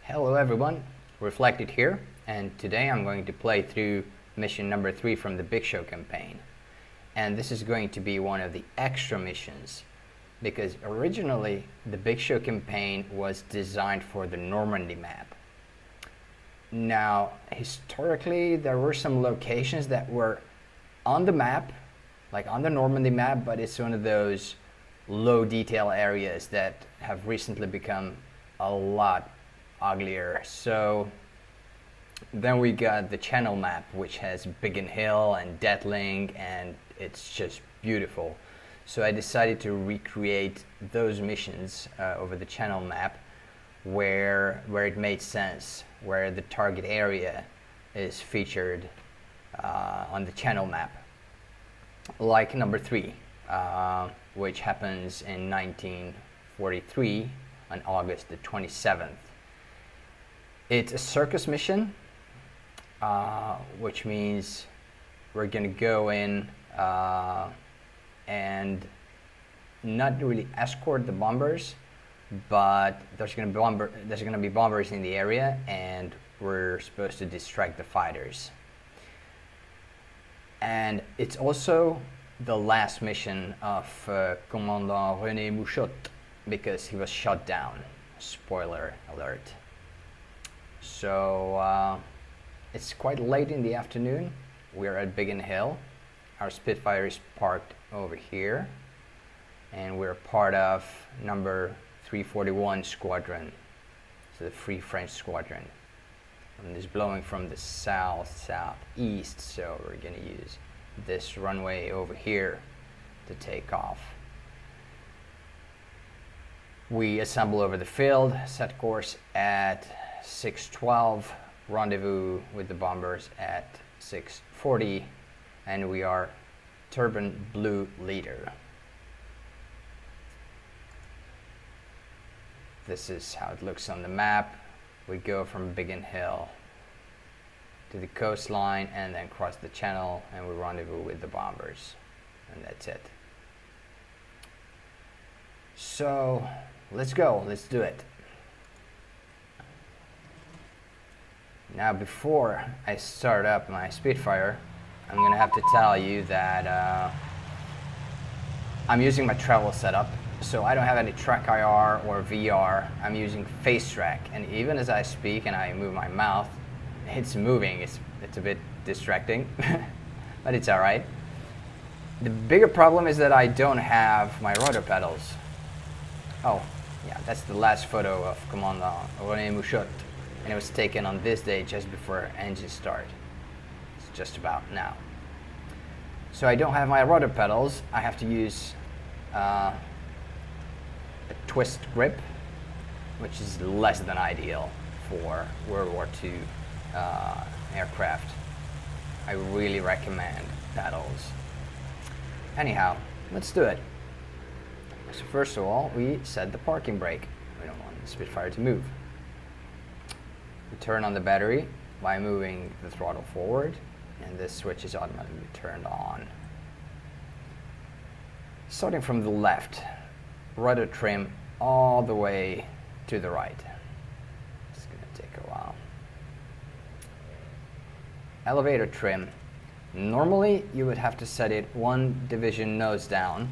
Hello everyone, Reflected here, and today I'm going to play through mission number 3 from the Big Show campaign. And this is going to be one of the extra missions, because originally the Big Show campaign was designed for the Normandy map. Now, historically there were some locations that were on the map, like on the Normandy map, but it's one of those low detail areas that have recently become a lot uglier. So then we got the channel map, which has Biggin Hill and Deadling, and it's just beautiful. So I decided to recreate those missions over the channel map where it made sense, where the target area is featured on the channel map, like number 3, which happens in 1943 on August the 27th. It's a circus mission, which means we're going to go in and not really escort the bombers, but there's going to be bombers in the area, and we're supposed to distract the fighters. And it's also the last mission of Commandant René Mouchot, because he was shot down. Spoiler alert. So it's quite late in the afternoon. We're at Biggin Hill. Our Spitfire is parked over here, and we're part of number 341 squadron, so the Free French squadron. And it's blowing from the southeast, so we're going to use this runway over here to take off. We assemble over the field, set course at 6:12, rendezvous with the bombers at 6:40, and we are Turban Blue leader. This is how it looks on the map. We go from Biggin Hill to the coastline and then cross the channel, and we rendezvous with the bombers, and that's it. So let's go, let's do it. Now, before I start up my Spitfire, I'm gonna have to tell you that I'm using my travel setup, so I don't have any track IR or VR. I'm using face track, and even as I speak and I move my mouth, it's moving. It's a bit distracting, but it's all right. The bigger problem is that I don't have my rudder pedals. Oh, yeah, that's the last photo of Commandant René Mouchot, and it was taken on this day just before engine start. It's just about now. So I don't have my rudder pedals. I have to use a twist grip, which is less than ideal for World War II aircraft. I really recommend pedals. Anyhow, let's do it. So first of all, we set the parking brake. We don't want the Spitfire to move. We turn on the battery by moving the throttle forward, and this switch is automatically turned on. Starting from the left, rudder trim all the way to the right. It's going to take a while. Elevator trim. Normally you would have to set it 1 division nose down,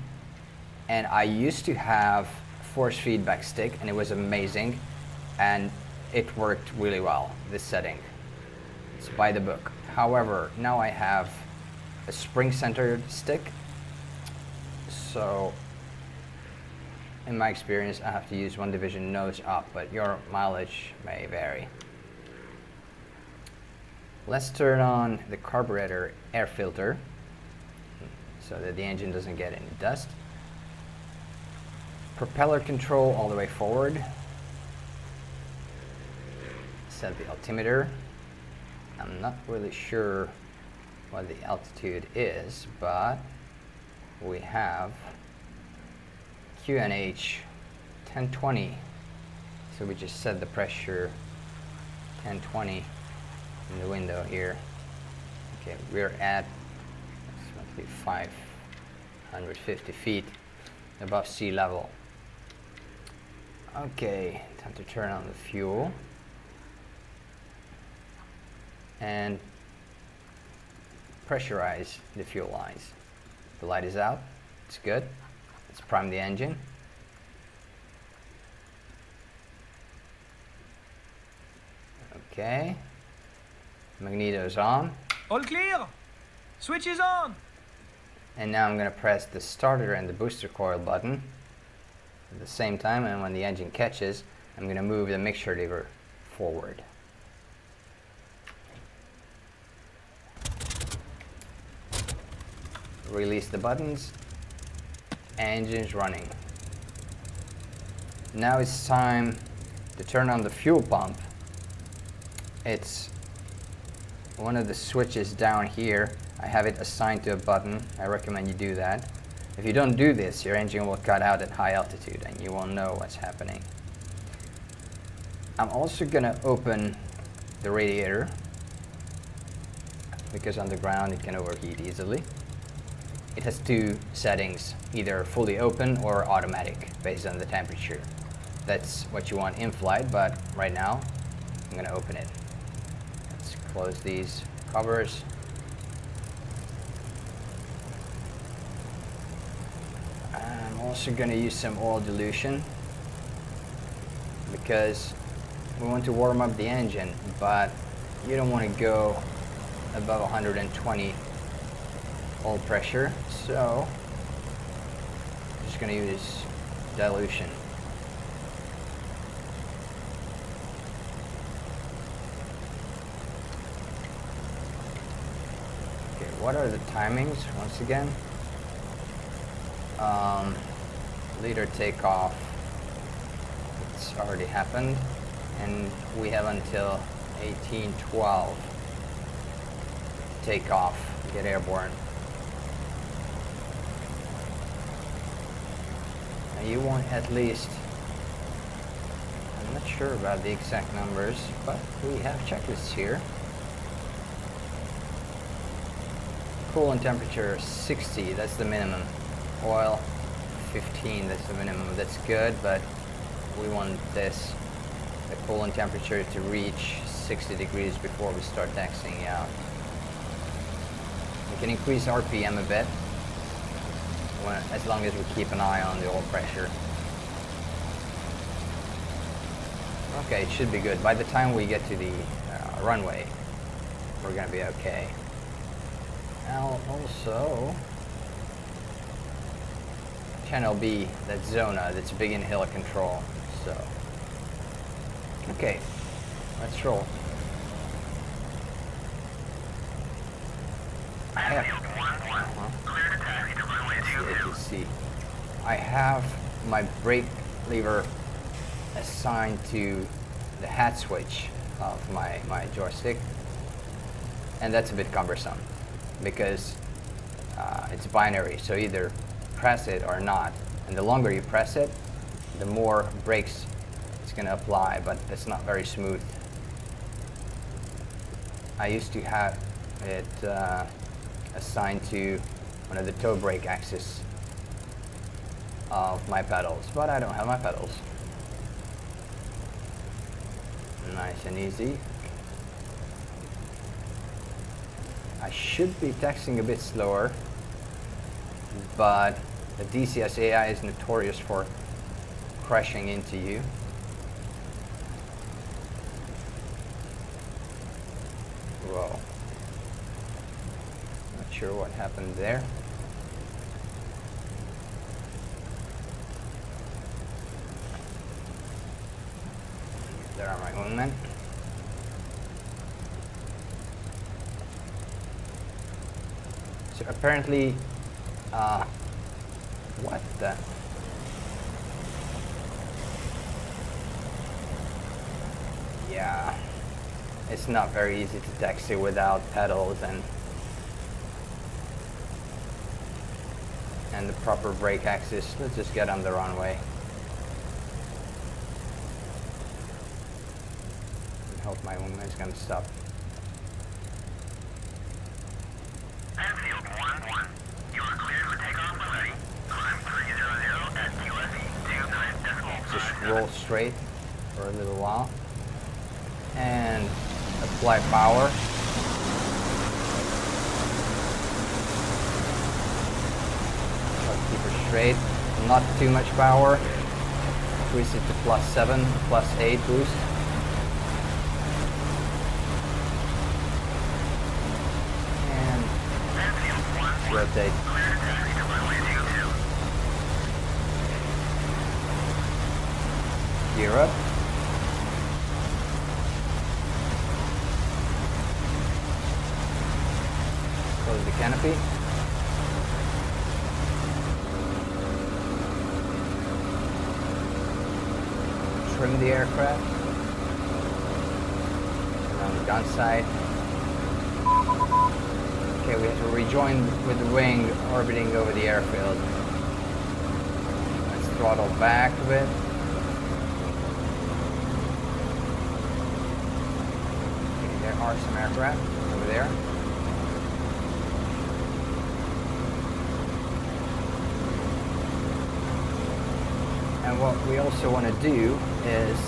and I used to have force feedback stick, and it was amazing, and it worked really well, this setting. It's by the book. However, now I have a spring-centered stick, so in my experience I have to use 1 division nose up, but your mileage may vary. Let's turn on the carburetor air filter so that the engine doesn't get any dust. Propeller control all the way forward. Set the altimeter. I'm not really sure what the altitude is, but we have QNH 1020, so we just set the pressure 1020 in the window here. Okay, we're at approximately 550 feet above sea level. Okay, time to turn on the fuel. and pressurize the fuel lines. The light is out. It's good. Let's prime the engine. Okay. Magneto's on. All clear. Switch is on. And now I'm going to press the starter and the booster coil button at the same time, and when the engine catches, I'm going to move the mixture lever forward. Release the buttons. Engine's running. Now it's time to turn on the fuel pump. It's one of the switches down here. I have it assigned to a button. I recommend you do that. If you don't do this, your engine will cut out at high altitude and you won't know what's happening. I'm also gonna open the radiator because on the ground it can overheat easily. It has two settings, either fully open or automatic based on the temperature. That's what you want in flight, but right now I'm gonna open it. Let's close these covers. I'm also gonna use some oil dilution because we want to warm up the engine, but you don't want to go above 120 oil pressure, so I'm just going to use dilution. Okay, what are the timings once again? Leader takeoff, it's already happened, and we have until 1812 takeoff, get airborne. Now you want at least, I'm not sure about the exact numbers, but we have checklists here. Coolant temperature 60, that's the minimum. Oil 15, that's the minimum. That's good, but we want this, the coolant temperature, to reach 60 degrees before we start taxiing out. We can increase RPM a bit as long as we keep an eye on the oil pressure. Okay, it should be good. By the time we get to the runway, we're going to be okay. Now also, Channel B, that's Zona, that's big inhaler control. So, okay, let's roll. I have my brake lever assigned to the hat switch of my joystick, and that's a bit cumbersome because it's binary, so either press it or not, and the longer you press it, the more brakes it's going to apply, but it's not very smooth. I used to have it assigned to one of the toe brake axis of my pedals, but I don't have my pedals. Nice and easy. I should be taxiing a bit slower, but the DCS AI is notorious for crashing into you. Whoa. Not sure what happened there. There are my wingmen. So apparently, what the? Yeah, it's not very easy to taxi without pedals and the proper brake axis. Let's just get on the runway. I hope my wingman is gonna stop. Anfield 1-1. You are cleared for takeoff when ready. Climb 300 at QSE 29.5. Just roll straight for a little while and apply power. rate, not too much power. Increase it to +7, +8 boost. And rotate. Gear up. Close the canopy. Trim the aircraft. Around the gun side. Okay, we have to rejoin with the wing orbiting over the airfield. Let's throttle back a bit. Okay, there are some aircraft over there. And what we also want to do is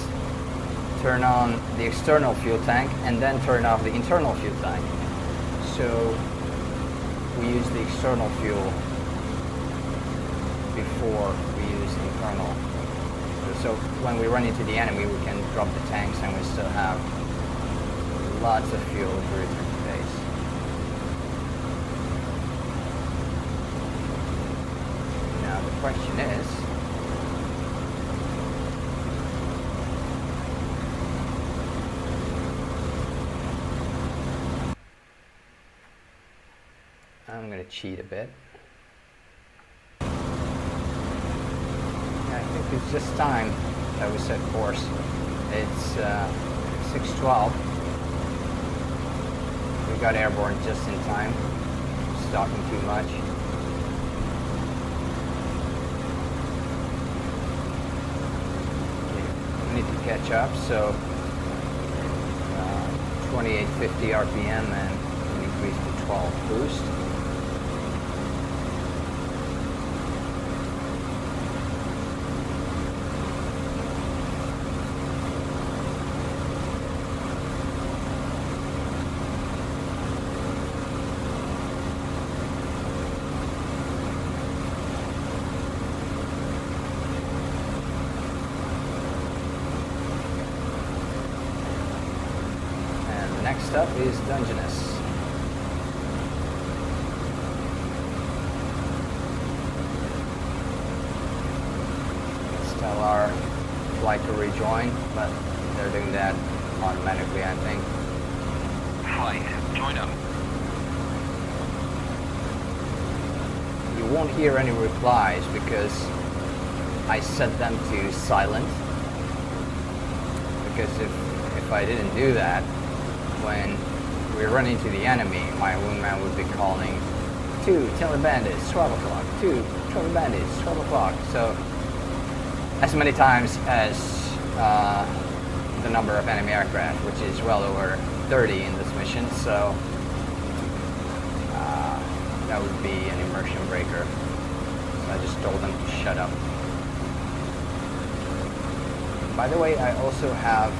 turn on the external fuel tank and then turn off the internal fuel tank. So we use the external fuel before we use the internal. So when we run into the enemy, we can drop the tanks and we still have lots of fuel to return to base. Now the question is, I'm going to cheat a bit. I think it's just time that we set course. It's 6:12. We got airborne just in time. Stalking too much. Okay, we need to catch up, so 2850 RPM and we increase to 12 boost. Next up is Dungeness. Let's tell our flight to rejoin, but they're doing that automatically, I think. Flight, join up. You won't hear any replies because I set them to silent. Because if I didn't do that, when we run into the enemy, my wingman would be calling 2 Tiller Bandits, 12 o'clock, 2 Tiller Bandits, 12 o'clock. So as many times as the number of enemy aircraft, which is well over 30 in this mission. So that would be an immersion breaker. So I just told them to shut up. By the way, I also have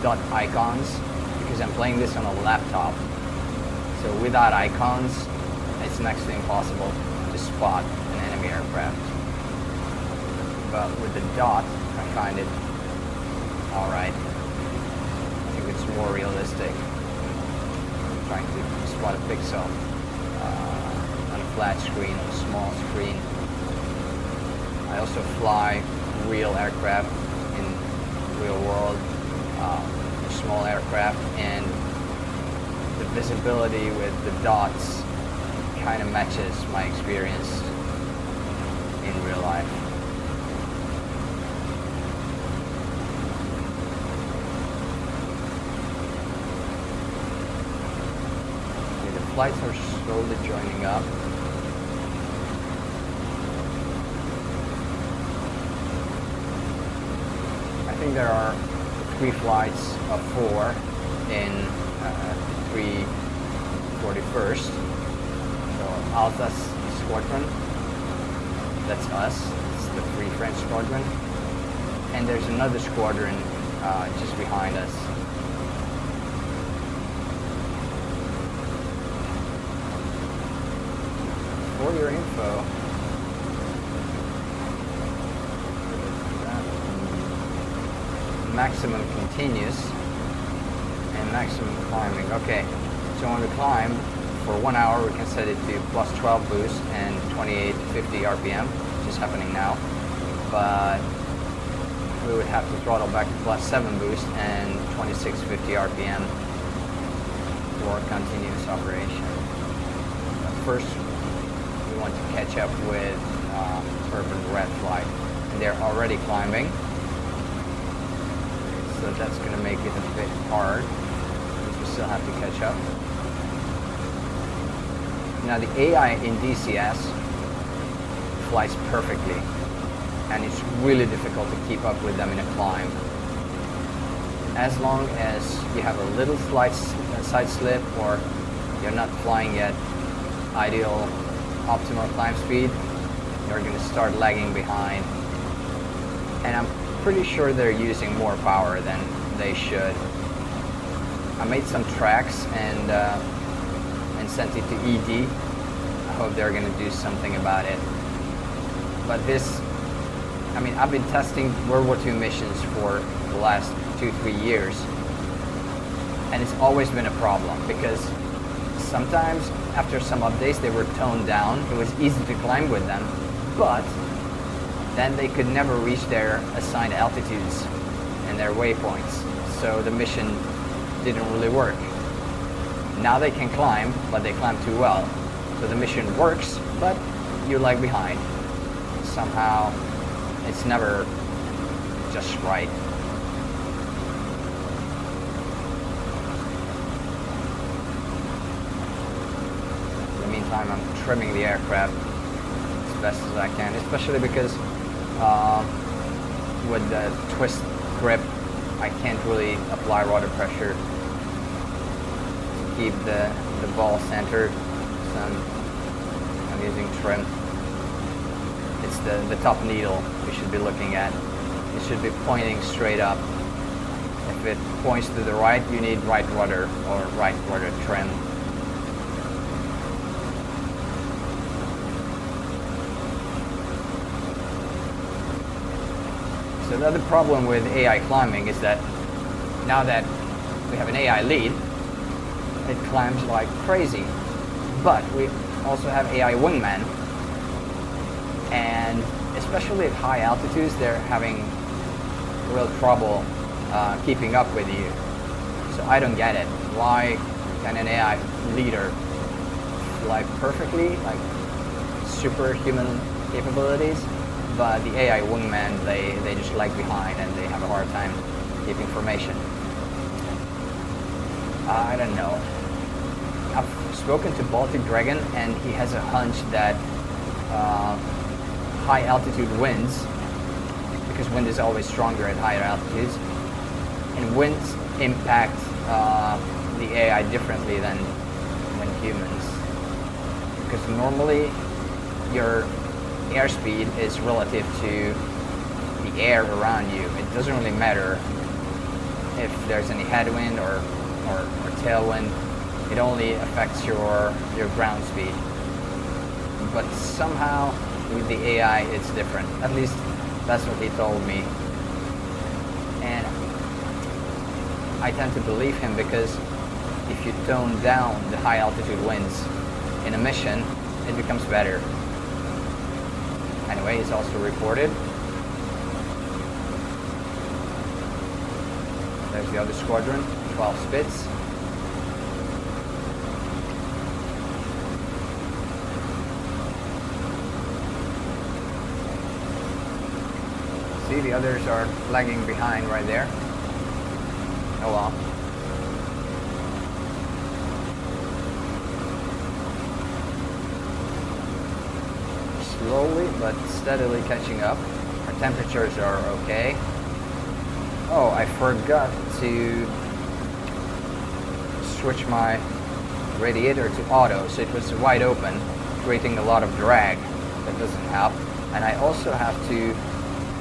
dot icons because I'm playing this on a laptop. So without icons, it's next to impossible to spot an enemy aircraft. But with the dot, I find it alright. I think it's more realistic. I'm trying to spot a pixel on a flat screen, on a small screen. I also fly real aircraft in real world. Small aircraft, and the visibility with the dots kind of matches my experience in real life. Okay, the flights are slowly joining up. I think there are 3 flights of 4 in 341st. So Alpha's squadron, that's us, it's the Free French squadron. And there's another squadron just behind us. For your info, maximum continuous and maximum climbing. Okay, so on the climb for 1 hour we can set it to plus 12 boost and 2850 RPM, which is happening now, but we would have to throttle back to plus 7 boost and 2650 RPM for continuous operation. But first we want to catch up with Urban Red Flight, and they're already climbing, so that's going to make it a bit hard because we still have to catch up. Now the AI in DCS flies perfectly, and it's really difficult to keep up with them in a climb. As long as you have a little slight side slip or you're not flying at ideal optimal climb speed, you're going to start lagging behind. And I'm pretty sure they're using more power than they should. I made some tracks and sent it to ED. I hope they're going to do something about it. But this, I mean, I've been testing World War II missions for the last 2-3 years, and it's always been a problem because sometimes after some updates they were toned down. It was easy to climb with them, but then they could never reach their assigned altitudes and their waypoints, so the mission didn't really work. Now they can climb, but they climb too well, so the mission works, but you lag behind. Somehow it's never just right. In the meantime, I'm trimming the aircraft as best as I can, especially because with the twist grip I can't really apply rudder pressure to keep the ball centered, so I'm using trim. It's the top needle you should be looking at. It should be pointing straight up. If it points to the right, you need right rudder or right rudder trim. So the other problem with AI climbing is that now that we have an AI lead, it climbs like crazy. But we also have AI wingman, and especially at high altitudes, they're having real trouble keeping up with you. So I don't get it. Why can an AI leader fly perfectly, like superhuman capabilities, but the AI wingman, they just lag behind and they have a hard time keeping formation? I don't know. I've spoken to Baltic Dragon, and he has a hunch that high altitude winds, because wind is always stronger at higher altitudes, and winds impact the AI differently than when humans. Because normally your airspeed is relative to the air around you. It doesn't really matter if there's any headwind or tailwind. It only affects your ground speed. But somehow with the AI it's different. At least that's what he told me. And I tend to believe him, because if you tone down the high altitude winds in a mission, it becomes better. Anyway, it's also reported. There's the other squadron, 12 Spits. See, the others are lagging behind right there. Oh well. Slowly but steadily catching up. Our temperatures are okay. Oh, I forgot to switch my radiator to auto, so it was wide open, creating a lot of drag. That doesn't help. And I also have to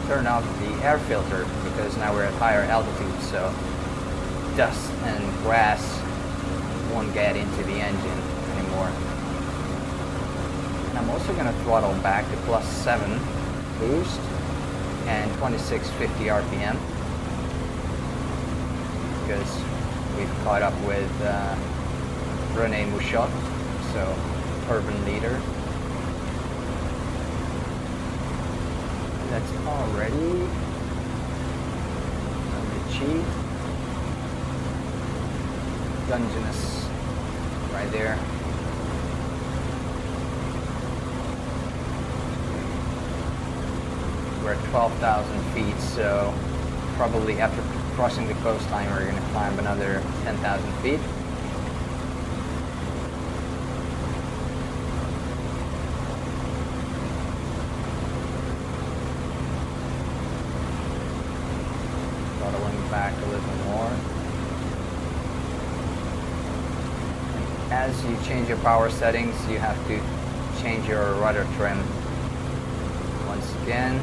turn off the air filter, because now we're at higher altitude, so dust and grass won't get into the engine anymore. And I'm also going to throttle back to +7 boost and 2650 RPM. because we've caught up with Rene Mouchot, so urban leader. That's already the cheat. Dungeness right there. We're at 12,000 feet, so probably after crossing the coastline we're going to climb another 10,000 feet. Throttling back a little more. And as you change your power settings, you have to change your rudder trim once again.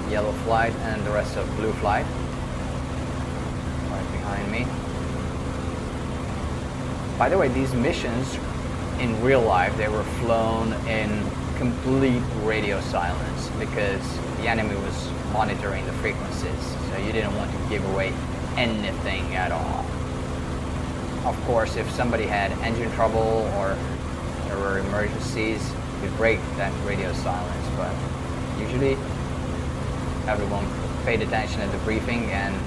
Yellow flight and the rest of blue flight right behind me. By the way, these missions in real life, they were flown in complete radio silence because the enemy was monitoring the frequencies, so you didn't want to give away anything at all. Of course, if somebody had engine trouble or there were emergencies, you'd break that radio silence, but usually everyone paid attention at the briefing and it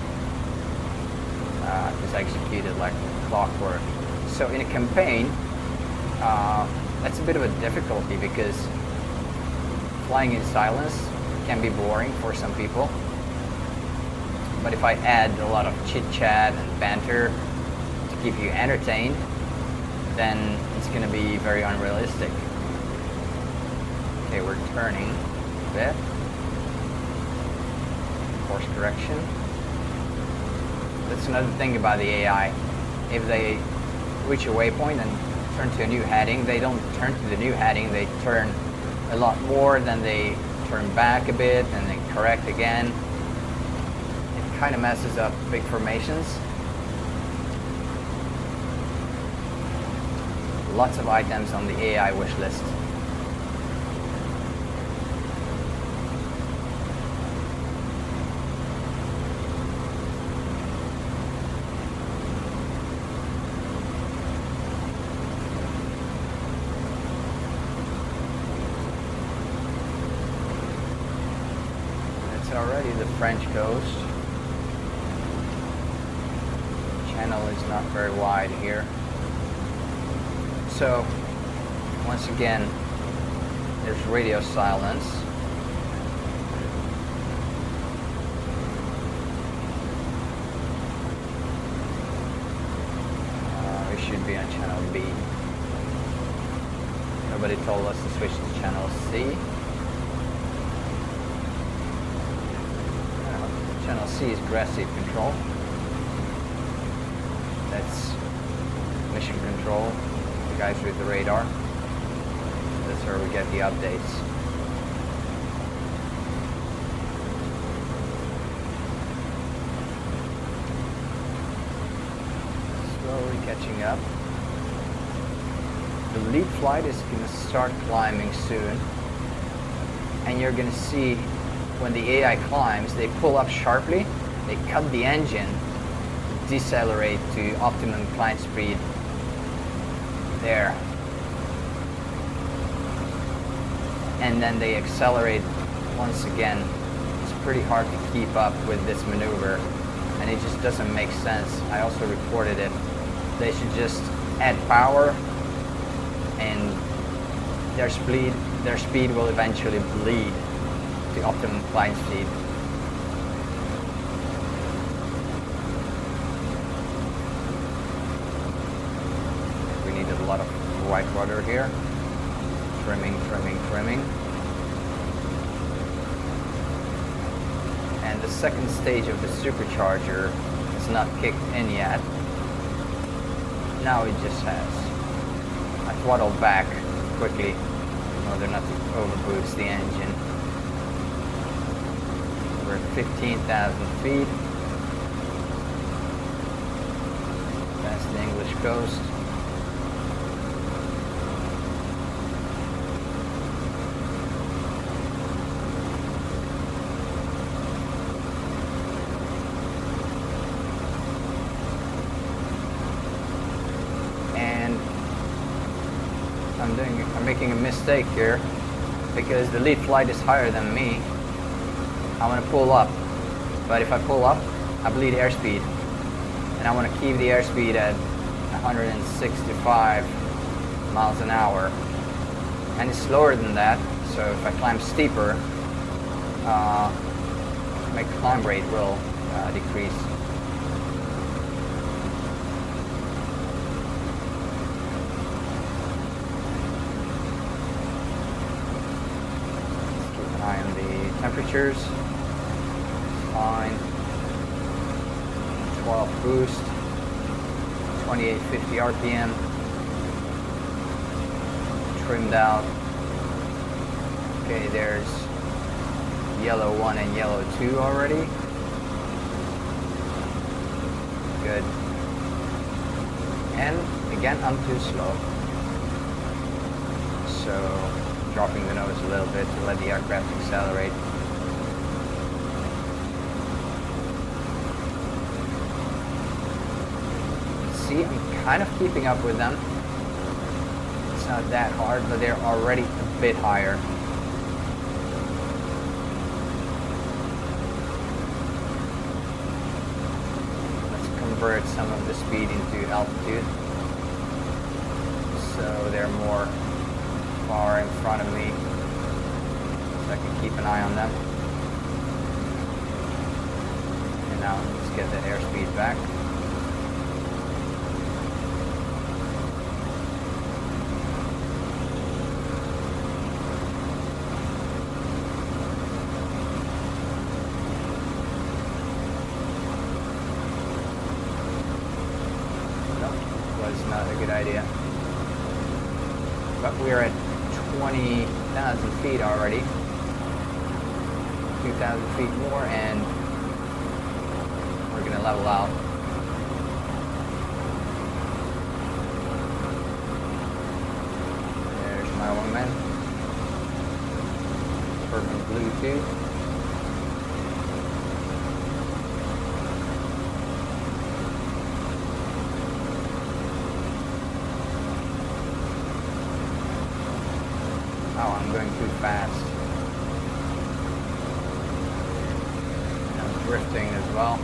was executed like clockwork. So in a campaign, that's a bit of a difficulty because flying in silence can be boring for some people. But if I add a lot of chit-chat and banter to keep you entertained, then it's going to be very unrealistic. Okay, we're turning a bit. Course correction. That's another thing about the AI. If they reach a waypoint and turn to a new heading, they don't turn to the new heading, they turn a lot more, then they turn back a bit and then correct again. It kind of messes up big formations. Lots of items on the AI wish list. Already the French coast. Channel is not very wide here. So once again, there's radio silence. We should be on channel B. Nobody told us to switch to channel C. Channel C is aggressive control. That's mission control, the guys with the radar. That's where we get the updates. Slowly catching up. The lead flight is going to start climbing soon. And you're going to see when the AI climbs, they pull up sharply, they cut the engine, decelerate to optimum climb speed. There. And then they accelerate once again. It's pretty hard to keep up with this maneuver, and it just doesn't make sense. I also reported it. They should just add power, and their speed will eventually bleed to optimum climb speed. We needed a lot of white rudder here. Trimming. And the second stage of the supercharger is not kicked in yet. Now it just has. I throttled back quickly in order not to overboost the engine. We're at 15,000 feet. Past the English coast. making a mistake here because the lead flight is higher than me. I want to pull up, but if I pull up, I bleed airspeed, and I want to keep the airspeed at 165 miles an hour, and it's slower than that. So if I climb steeper, my climb rate will decrease. Let's keep an eye on the temperatures. Fine. 12 boost, 2850 RPM, trimmed out. Okay, there's yellow 1 and yellow 2 already. Good. And again, I'm too slow. So dropping the nose a little bit to let the aircraft accelerate. See, I'm kind of keeping up with them. It's not that hard, but they're already a bit higher. Let's convert some of the speed into altitude, so they're more far in front of me, so I can keep an eye on them. And now let's get that airspeed back. Not a good idea. But we're at 20,000 feet already. 2,000 feet more and we're going to level out. There's my wingman. Urban Bluetooth. Oh, I'm going too fast. I'm drifting as well.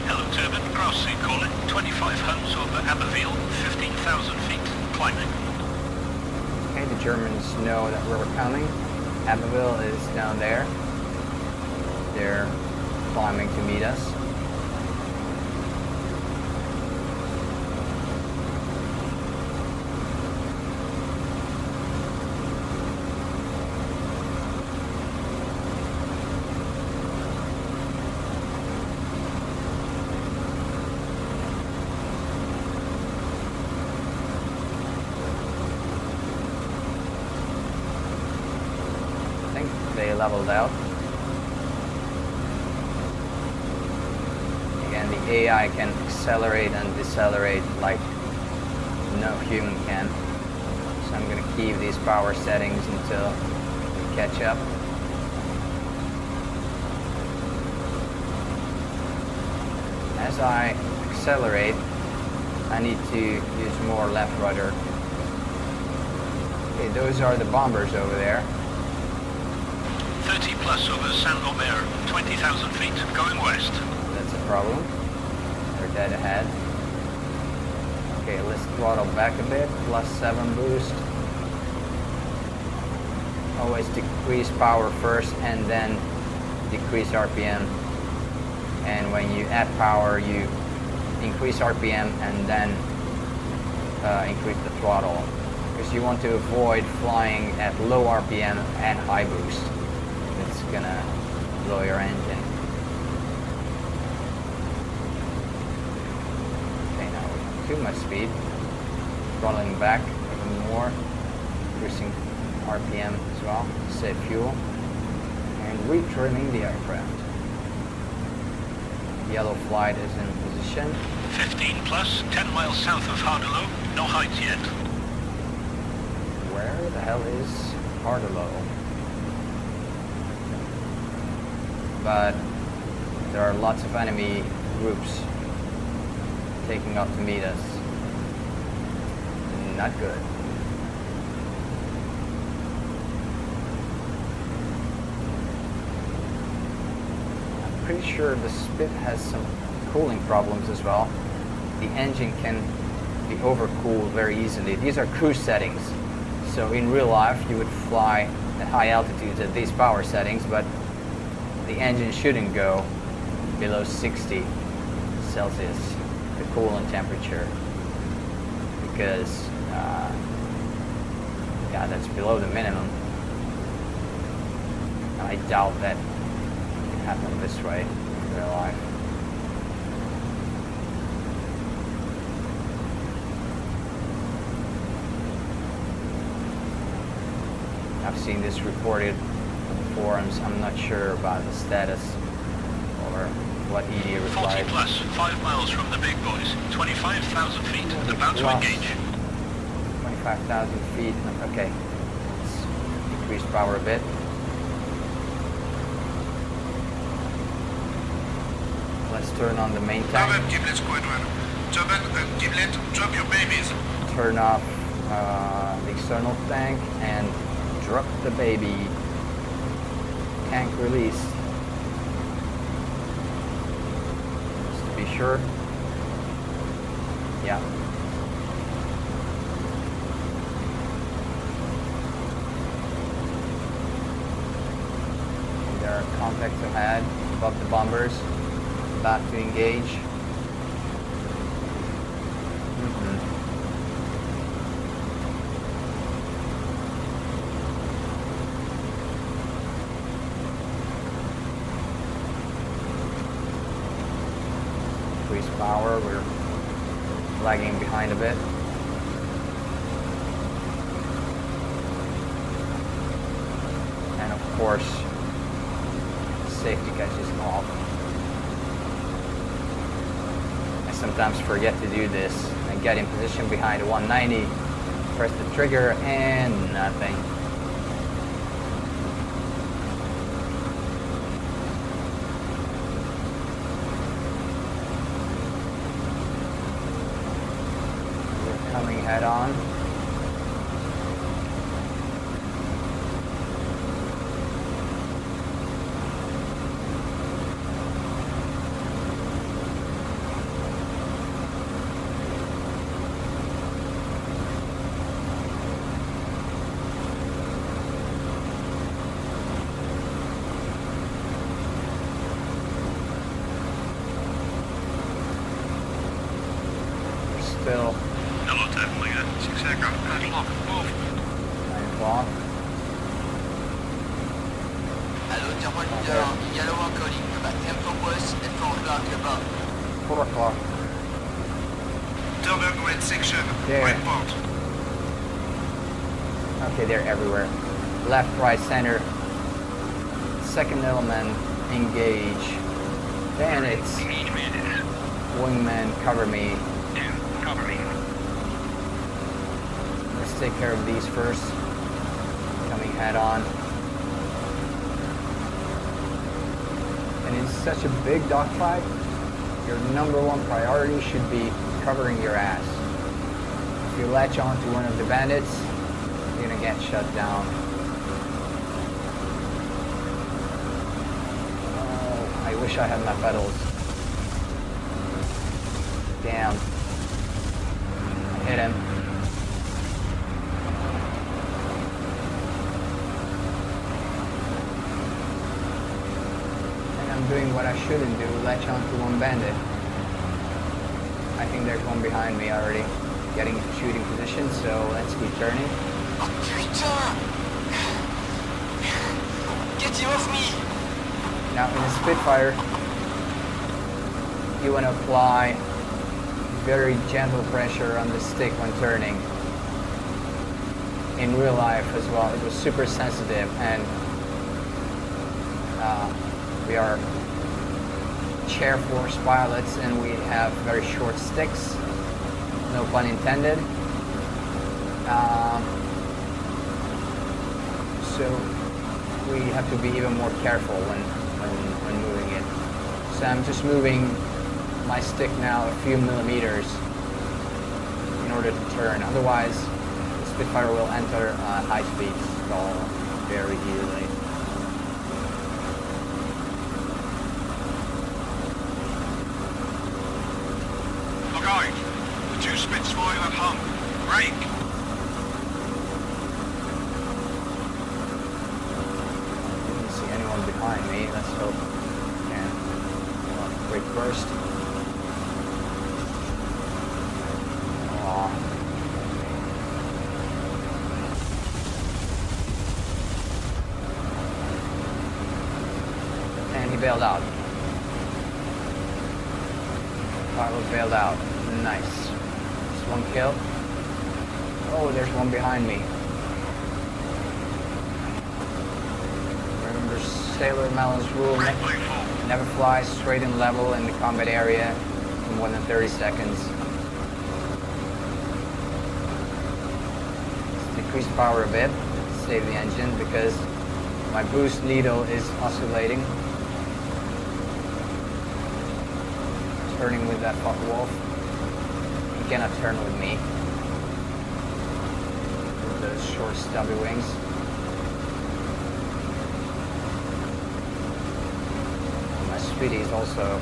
Hello, Turbine. Crossing, call it. 25 homes over Abbeville, 15,000 feet, climbing. Okay, the Germans know that we're coming. Abbeville is down there. They're climbing to meet us. I think they leveled out. The AI can accelerate and decelerate like no human can. So I'm going to keep these power settings until we catch up. As I accelerate, I need to use more left rudder. Okay, those are the bombers over there. 30 plus over Saint-Omer, 20,000 feet, going west. That's a problem. We're dead ahead. Okay, let's throttle back a bit. +7 boost. Always decrease power first and then decrease RPM. And when you add power, you increase RPM and then increase the throttle. Because you want to avoid flying at low RPM and high boost. It's gonna blow your engine. Too much speed, throttling back even more, increasing RPM as well to save fuel, and retrimming the aircraft. Yellow flight is in position. 15 plus, 10 miles south of Hardelow, no height yet. Where the hell is Hardelow? but there are lots of enemy groups taking off to meet us. Not good. I'm pretty sure the Spit has some cooling problems as well. The engine can be overcooled very easily. These are cruise settings. So in real life you would fly at high altitudes at these power settings, but the engine shouldn't go below 60 Celsius, the coolant temperature, because yeah, that's below the minimum. I doubt that can happen this way in real life. I've seen this reported on forums. I'm not sure about the status or what ED 40 replied. plus, 5 miles from the big boys, 25,000 feet, about to Plus. engage. 25,000 feet. Okay, let's increase power a bit. Let's turn on the main tank. Northern Giblet Squadron. Turban and Giblet, drop your babies. Turn off the external tank and drop the baby. Tank released. Just to be sure. Yeah. There are contacts ahead above the bombers. About to engage. Increase power, we're lagging behind a bit. And of course, safety catch is off. I sometimes forget to do this. I get in position behind the 190, press the trigger, and nothing. We're coming head on. Still Hello, Type Leader. 6 aircraft, 9 o'clock. Move. 9 o'clock. Allô, German leader, yellow one calling about tempo west and 4 o'clock above. 4 o'clock. Turban red section. There. Red port. Okay, they're everywhere. Left, right, center. Second element, engage. Then it's Engagement. wingman, cover me. 2, cover me. Let's take care of these first. Coming head on. And in such a big dogfight, your number one priority should be covering your ass. If you latch on to one of the bandits, you're gonna get shut down. Oh, I wish I had my pedals. Damn. I hit him. And I'm doing what I shouldn't do, latch on to one bandit. I think there's one behind me already, getting into shooting position, so let's keep turning. Oh putain! Get him off me! Now in a Spitfire, you want to apply very gentle pressure on the stick when turning. In real life as well, it was super sensitive, and we are chair force pilots and we have very short sticks, no pun intended. So we have to be even more careful when when moving it. So I'm just moving my stick now a few millimeters in order to turn. Otherwise, the Spitfire will enter high speed stall very easily. Mk.IX, the 2 Spitfire at home. Break. Didn't see anyone behind me. Let's hope I can. Quick burst. Aw. And he bailed out. Pilot bailed out. Nice. Just one kill. Oh, there's one behind me. Remember Sailor Melon's rule, never fly straight and level in the combat area for more than 30 seconds. Let's decrease power a bit, save the engine, because my boost needle is oscillating. Turning with that fuck wolf. He cannot turn with me. With those short stubby wings. My Speedy is also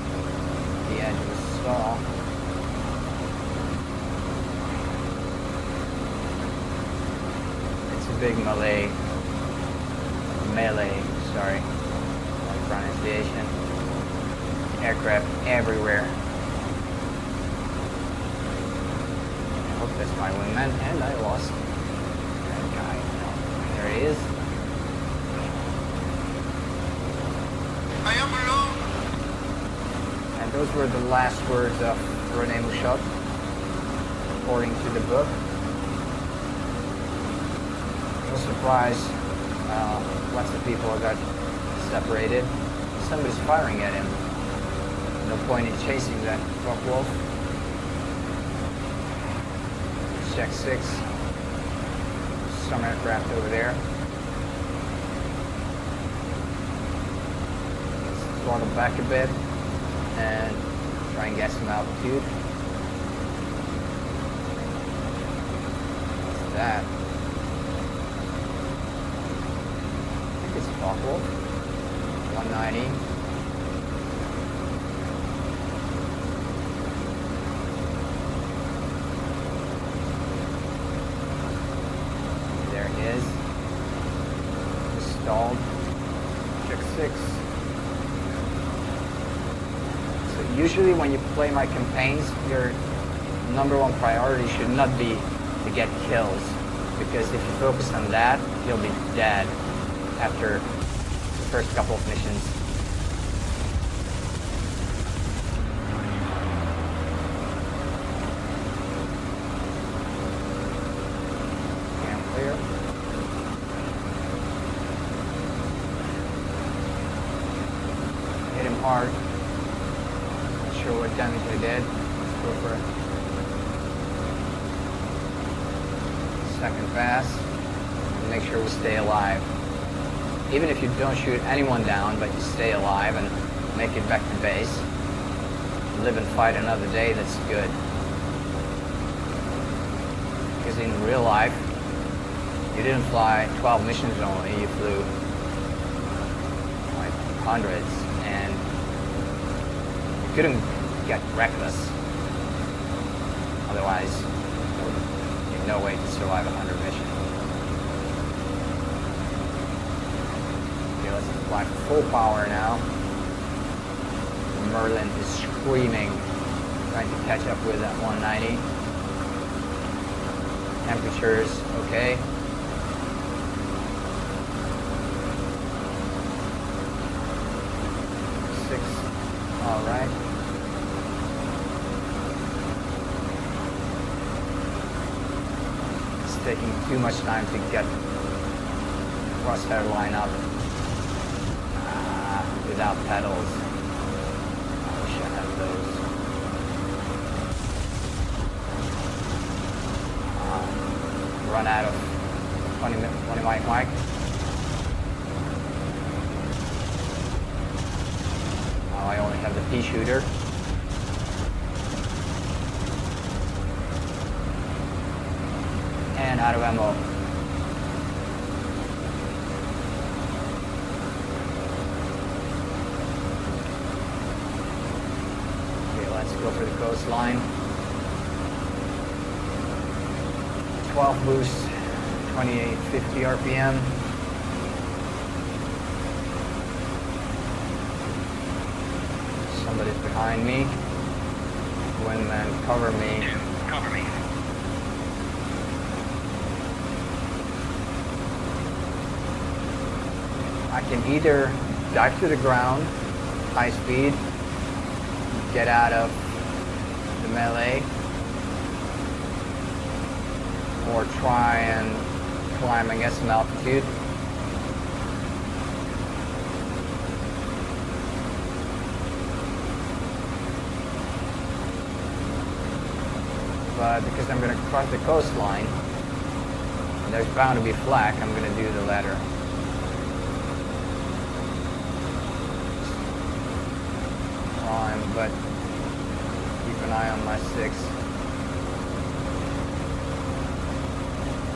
the edge of the stall. It's a big melee, sorry, pronunciation. Aircraft everywhere. I hope that's my wingman, and I lost that guy. There he is. I am alone. And those were the last words of René Mouchot, according to the book. No surprise, lots of people got separated. Somebody's firing at him. No point in chasing that fuck wolf. Check 6. Some aircraft over there. Let's throttle back a bit and try and get some altitude. What's that? I think it's a fuck wolf. 190. Is installed. Check 6. So usually when you play my campaigns, your #1 priority should not be to get kills, because if you focus on that, you'll be dead after the first couple of missions. Clear. Hit him hard. Not sure what damage I did. Let's go for a second pass. And make sure we stay alive. Even if you don't shoot anyone down, but you stay alive and make it back to base, live and fight another day, that's good. Because in real life, you didn't fly 12 missions only, you flew like hundreds, and you couldn't get reckless. Otherwise, you have no way to survive 100 missions. Okay, let's fly full power now. Merlin is screaming, trying to catch up with that 190. Temperatures, okay. 6, all right. It's taking too much time to get crosshair line up without pedals. I wish I had those. Run out of 20 mic. I only have the pea shooter. And out of ammo. Okay, let's go for the coastline. 12 boost, 2850 RPM. Somebody's behind me. Windman, cover me. Cover me. I can either dive to the ground, high speed, get out of the melee, or try and climb, I guess, some altitude. But because I'm going to cross the coastline, and there's bound to be flak, I'm going to do the latter. Climb, but keep an eye on my 6.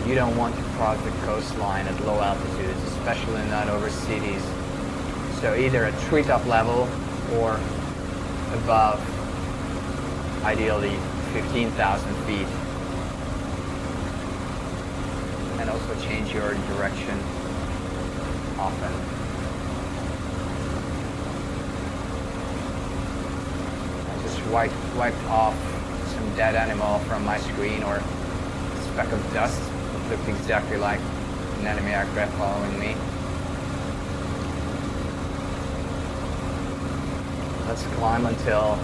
You don't want to cross the coastline at low altitudes, especially not over cities. So either at treetop level or above, ideally 15,000 feet. And also change your direction often. I just wiped off some dead animal from my screen, or a speck of dust. It looked exactly like an enemy aircraft following me. Let's climb until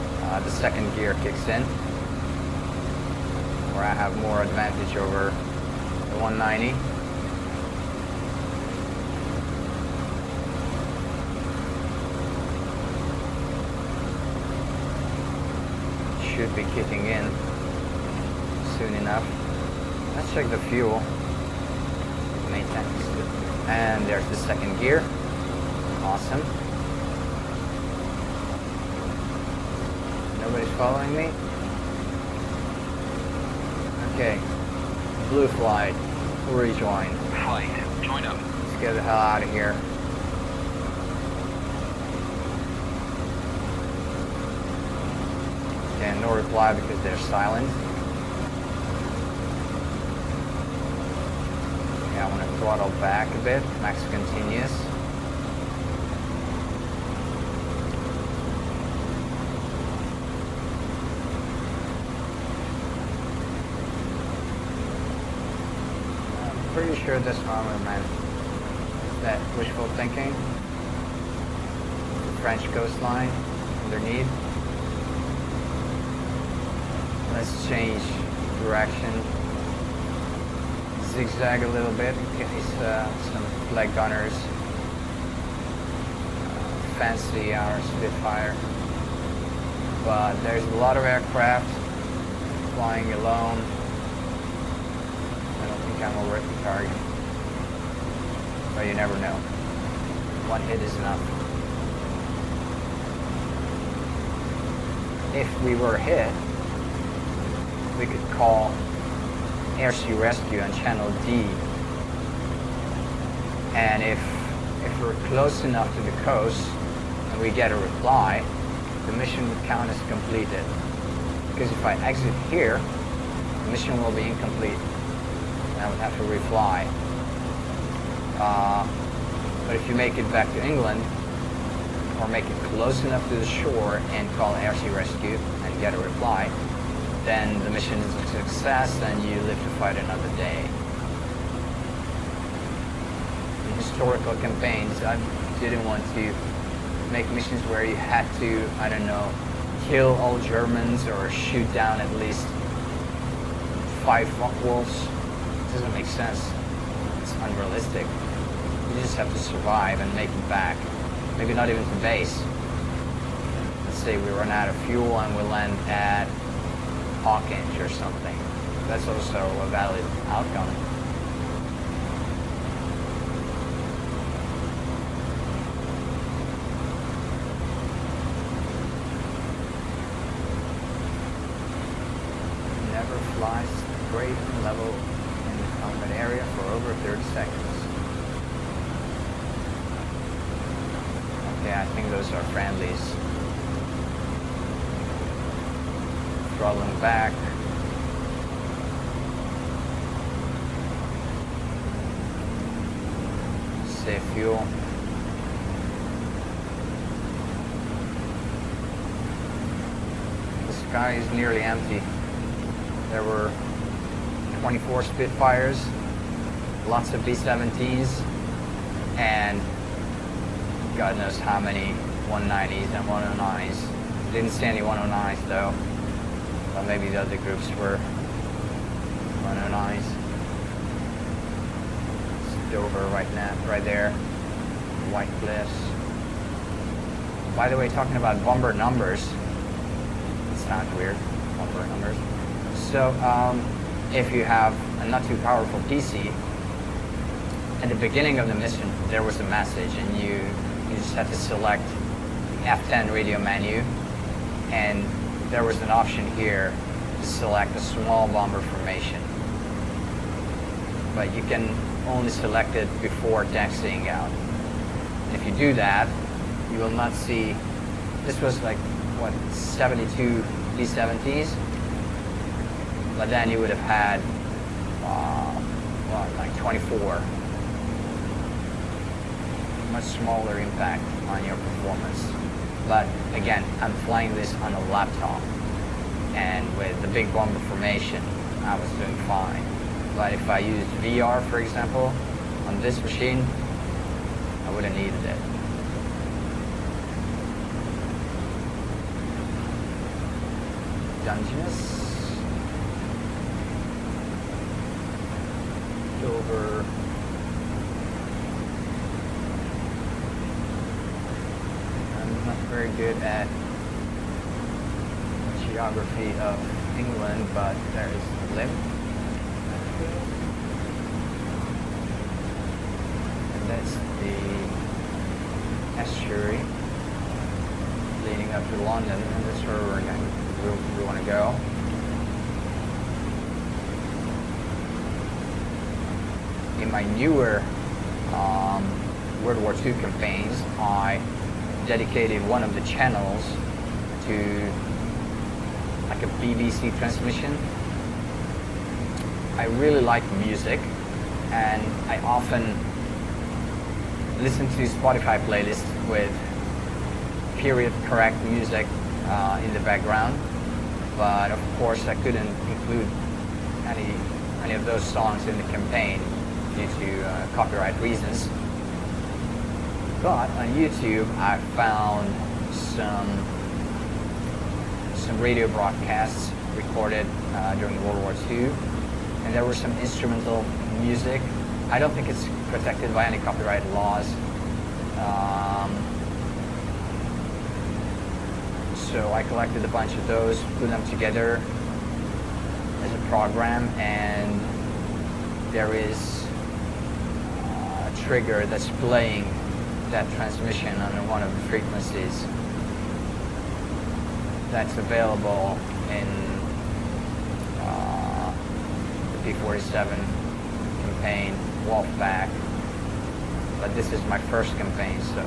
the second gear kicks in, where I have more advantage over the 190. Should be kicking in soon enough. Let's check the fuel. Main tank is good. And there's the second gear. Awesome. Nobody's following me. Okay. Blue flight. Rejoin. Flight, join up. Let's get the hell out of here. And no reply because they're silent. Okay, I want to throttle back a bit. Max continuous. I'm pretty sure this armament is that wishful thinking. The French coastline underneath. Let's change direction. Zigzag a little bit in case some flag gunners fancy our Spitfire. But there's a lot of aircraft flying alone. I don't think I'm a worthy target. But you never know. One hit is enough. If we were hit, we could call Air Sea Rescue on Channel D. And if we're close enough to the coast and we get a reply, the mission would count as completed. Because if I exit here, the mission will be incomplete. And I would have to refly. But if you make it back to England, or make it close enough to the shore and call Air Sea Rescue and get a reply, then the mission is a success and you live to fight another day. In historical campaigns, I didn't want to make missions where you had to, I don't know, kill all Germans or shoot down at least 5 wolves. It doesn't make sense. It's unrealistic. You just have to survive and make it back. Maybe not even to base. Let's say we run out of fuel and we land at Mk.IX or something. That's also a valid outcome. Neutralize braking level in the combat area for over 30 seconds. Okay, I think those are friendlies. Throttling back. Save fuel. The sky is nearly empty. There were 24 Spitfires, lots of B-17s, and God knows how many 190s and 109s. Didn't see any 109s though, but maybe the other groups were 109s. It's Dover right now, right there, White Cliffs. By the way, talking about bomber numbers, it sounds weird, bomber numbers. So if you have a not too powerful PC, at the beginning of the mission there was a message, and you just had to select the F10 radio menu, and there was an option here to select a small bomber formation. But you can only select it before taxiing out. And if you do that, you will not see, this was like, what, 72 B-70s? But then you would have had, like 24. Much smaller impact on your performance. But again, I'm flying this on a laptop, and with the big bomber formation, I was doing fine. But if I used VR, for example, on this machine, I would have needed it. Dungeness. Dover. I'm not very good at geography of England, but there is Lim. And that's the estuary leading up to London, and that's where we want to go. In my newer World War II campaigns, I dedicated one of the channels to like a BBC transmission. I really like music, and I often listen to Spotify playlists with period correct music in the background, but of course I couldn't include any of those songs in the campaign due to copyright reasons. But on YouTube I found some radio broadcasts recorded during World War II, and there was some instrumental music. I don't think it's protected by any copyright laws. So I collected a bunch of those, put them together as a program, and there is a trigger that's playing that transmission on one of the frequencies that's available in the P-47 campaign, Wolfpack. But this is my first campaign, so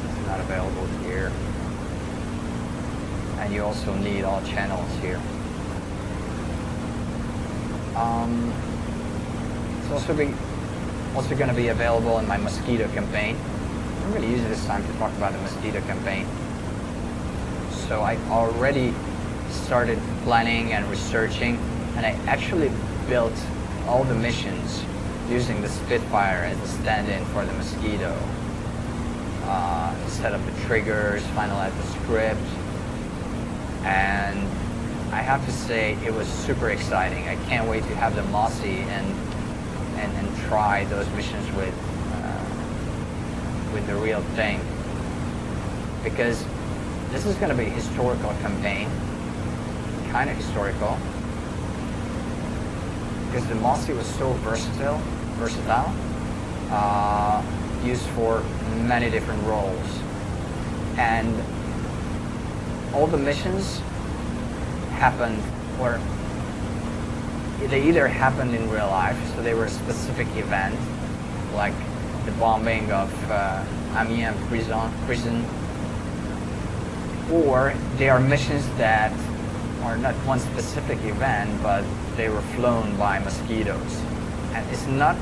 it's not available here. And you also need all channels here. It's also going to be available in my Mosquito campaign. I'm going to use this time to talk about the Mosquito campaign. So I already started planning and researching, and I actually built all the missions using the Spitfire as a stand-in for the Mosquito. Set up the triggers, finalized the script, and I have to say it was super exciting. I can't wait to have the Mossie and try those missions with the real thing, because this is going to be a historical campaign, kind of historical, because the Mossie was so versatile, used for many different roles, and all the missions happened, or they either happened in real life, so they were a specific event, like the bombing of Amiens prison, or they are missions that are not one specific event, but they were flown by mosquitoes. And it's not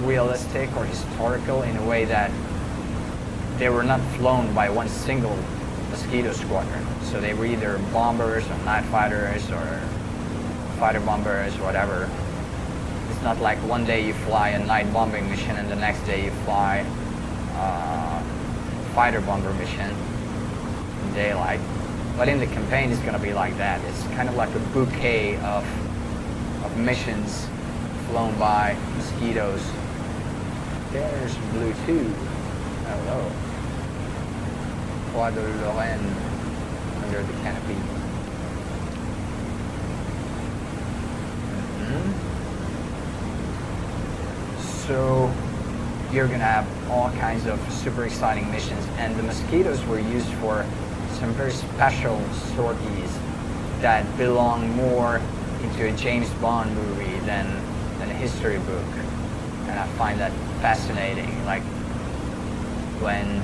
realistic or historical in a way that they were not flown by one single mosquito squadron. So they were either bombers or night fighters or fighter bombers, whatever. It's not like one day you fly a night bombing mission and the next day you fly a fighter bomber mission in daylight. But in the campaign it's gonna be like that. It's kind of like a bouquet of missions flown by mosquitoes. There's Blue 2. Hello. Croix de Lorraine under the canopy. So you're gonna have all kinds of super exciting missions, and the mosquitoes were used for some very special sorties that belong more into a James Bond movie than a history book, and I find that fascinating. Like when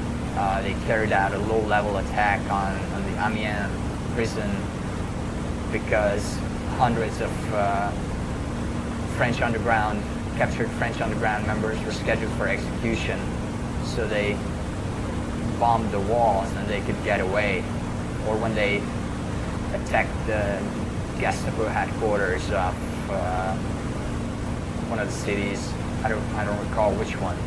they carried out a low-level attack on the Amiens prison because hundreds of captured French underground members were scheduled for execution, so they bombed the walls and they could get away. Or when they attacked the Gestapo headquarters of one of the cities, I don't recall which one,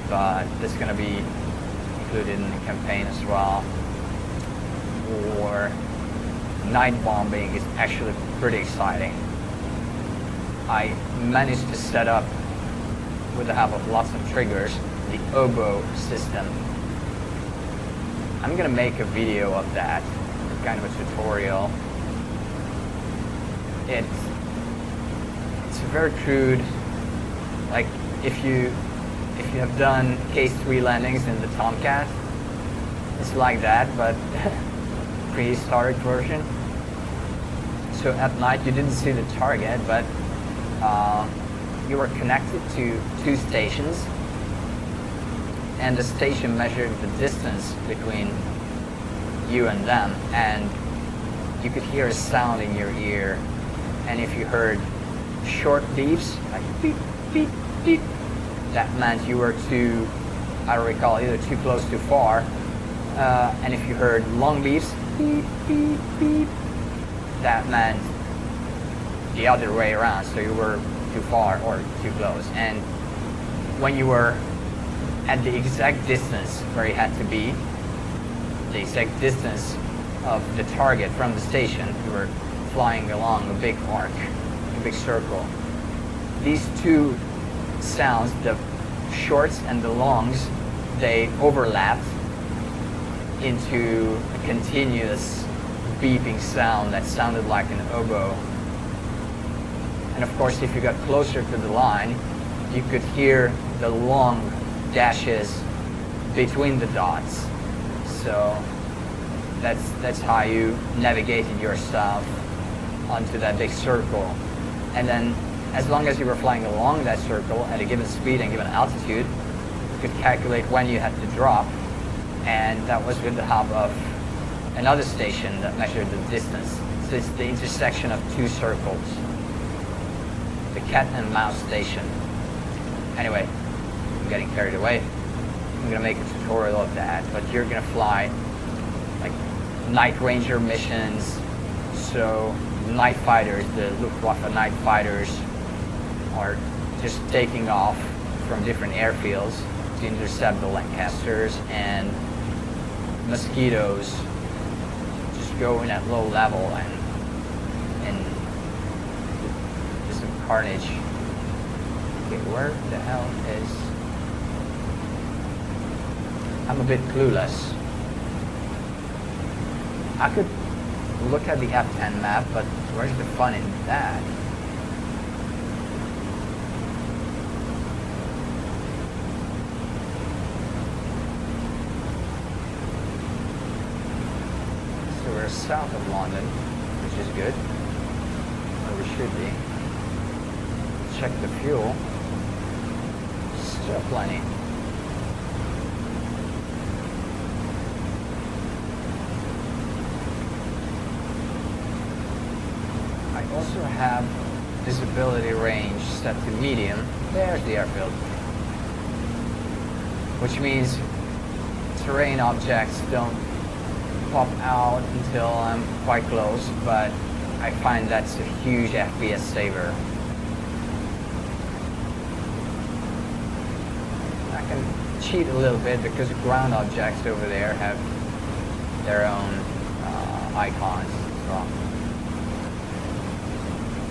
but that's going to be included in the campaign as well. Or night bombing is actually pretty exciting. I managed to set up, with the help of lots of triggers, the oboe system. I'm gonna make a video of that, kind of a tutorial. It's very crude. Like if you have done case 3 landings in the Tomcat, it's like that, but prehistoric version. So at night you didn't see the target, but you were connected to 2 stations, and the station measured the distance between you and them, and you could hear a sound in your ear, and if you heard short beeps, like beep, beep, beep, that meant you were too, I don't recall, either too close, too far, and if you heard long beeps, beep, beep, beep, that meant the other way around, so you were too far or too close. And when you were at the exact distance where you had to be, the exact distance of the target from the station, you were flying along a big arc, a big circle. These 2 sounds, the shorts and the longs, they overlapped into a continuous beeping sound that sounded like an oboe. And of course, if you got closer to the line, you could hear the long dashes between the dots. So that's how you navigated yourself onto that big circle. And then as long as you were flying along that circle at a given speed and given altitude, you could calculate when you had to drop. And that was with the help of another station that measured the distance. So it's the intersection of 2 circles. The cat and mouse station. Anyway, I'm getting carried away. I'm gonna make a tutorial of that, but you're gonna fly like night ranger missions. So night fighters, the Luftwaffe night fighters, are just taking off from different airfields to intercept the Lancasters, and mosquitoes just go in at low level and carnage. Okay, where the hell is... I'm a bit clueless. I could look at the F10 map, but where's the fun in that? So we're south of London, which is good. we should be. Check the fuel. Still plenty. I also have visibility range set to medium. There's the airfield. Which means terrain objects don't pop out until I'm quite close, but I find that's a huge FPS saver. I can cheat a little bit because the ground objects over there have their own icons. So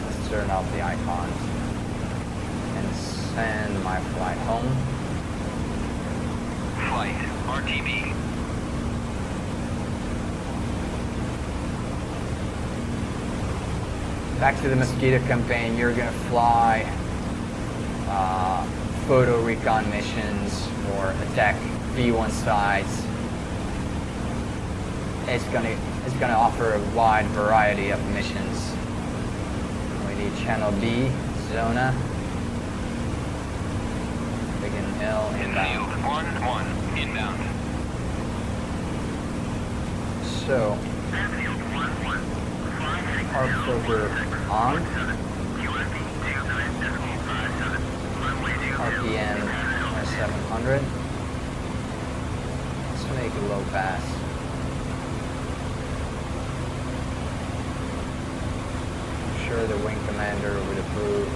let's turn off the icons and send my flight home. Flight RTB. Back to the Mosquito campaign, you're gonna fly photo recon missions or attack V1 sites. It's gonna offer a wide variety of missions. We need Channel B, Zona, Biggin Hill, inbound. 1-1 inbound. So, Airfield 1-1. Fly heading our filter on, RPM are 700. Let's make a low pass. I'm sure the wing commander would approve,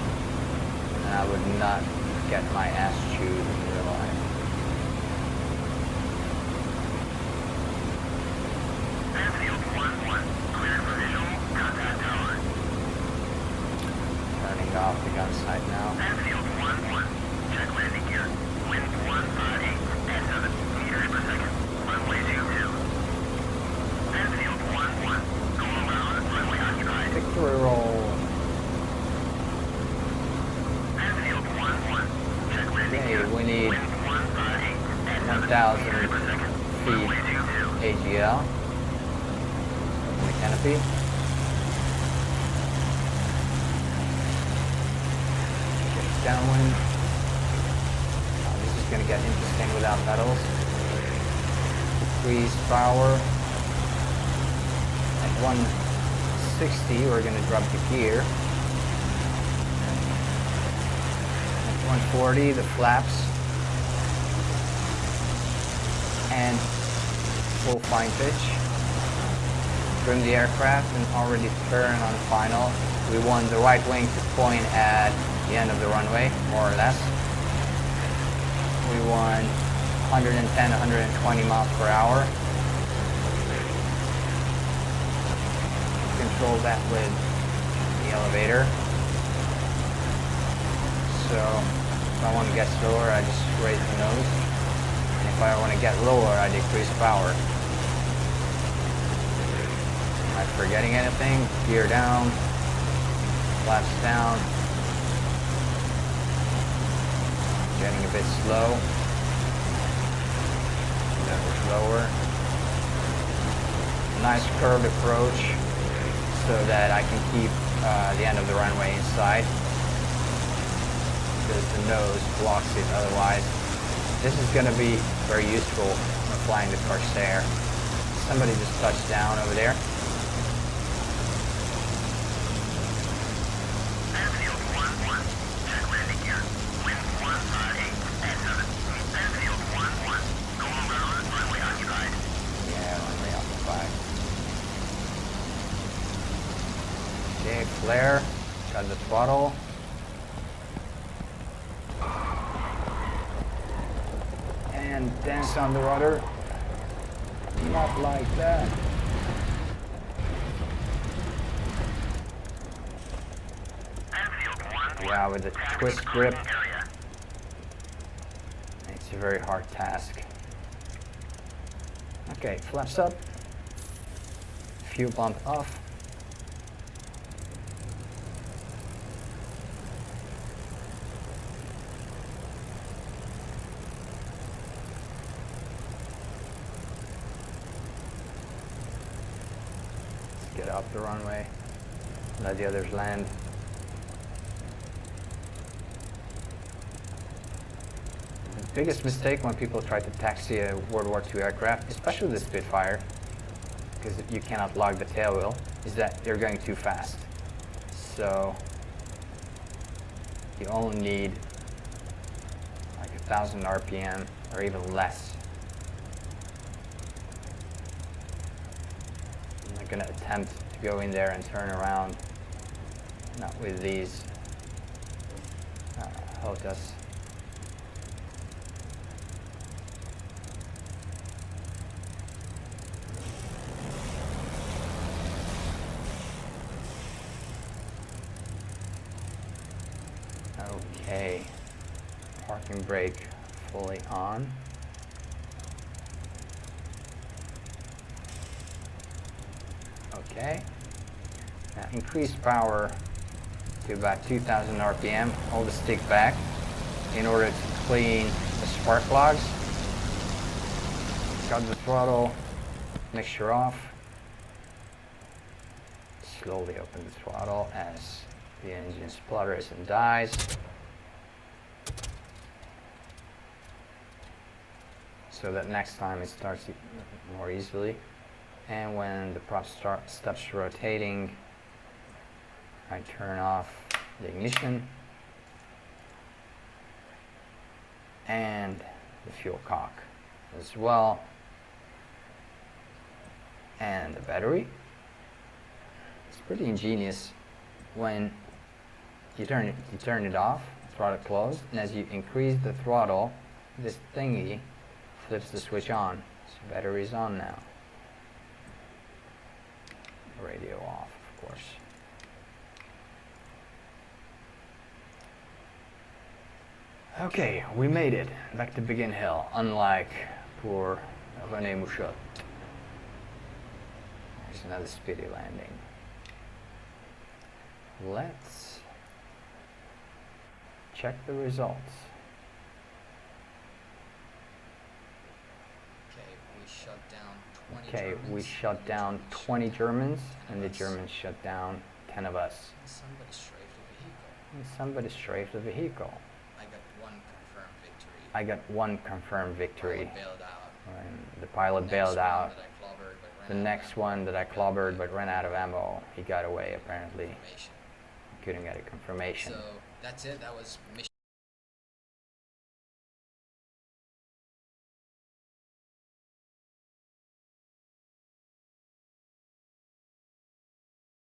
and I would not get my ass chewed in real life. Airfield 1-1. Cleared for visual. Contact tower. Turning off the gun sight now. Airfield 1-1. Check landing gear. Wind 158 at 7 meters per second. Runway 22. Airfield 1-1. Going around. Runway occupied. Victory roll. Airfield 1-1. Check landing Okay, gear. we need Wind 158 at 7 1,000 meters per second. feet Runway 22. AGL. Open the canopy. Downwind. This is going to get interesting without pedals. Decrease power. At 160, we're going to drop the gear. At 140, the flaps. And full fine pitch. Trim the aircraft and already turn on final. We want the right wing to point at the end of the runway, more or less. We want 110, 120 miles per hour. Control that with the elevator. So if I want to get slower, I just raise the nose. And if I want to get lower, I decrease power. Am I forgetting anything? Gear down, flaps down. Getting a bit slow. Never lower. Nice curved approach so that I can keep the end of the runway in sight because the nose blocks it otherwise. This is going to be very useful when flying the Corsair. Somebody just touched down over there. Airfield 1-1. Check landing gear. Wind 158 at 7. Airfield 1-1. Going around. Runway occupied. Yeah, runway occupied. Okay, flare. Got the throttle. And dance on the rudder. Not like that. Airfield 1-1. Yeah, with the twist grip, Area. it's a very hard task. Okay, flaps up. Fuel pump off. Let's get up the runway. Let the others land. The biggest mistake when people try to taxi a World War II aircraft, especially the Spitfire, because you cannot log the tail wheel, is that they're going too fast. So you only need like 1,000 RPM or even less. I'm not gonna attempt to go in there and turn around. Not with these HOTAs. Okay, parking brake fully on. Okay, now increase power to about 2,000 RPM. Hold the stick back in order to clean the spark plugs. Cut the throttle, mixture off. Slowly open the throttle as the engine splutters and dies. So that next time it starts more easily. And when the prop stops rotating, I turn off the ignition and the fuel cock as well, and the battery. It's pretty ingenious. When you turn it off, throttle closed, and as you increase the throttle, this thingy flips the switch on. So battery's on now. Radio off, of course. Okay, we made it back to Begin Hill, unlike poor René Mouchot. There's another speedy landing. Let's check the results. Okay, we shut down 20 Germans, and the Germans shut down 10 of us. Somebody strafed the vehicle. I got one confirmed victory. The pilot bailed out. The next one that I clobbered but ran out of ammo, he got away apparently. Couldn't get a confirmation. So that's it. That was mission.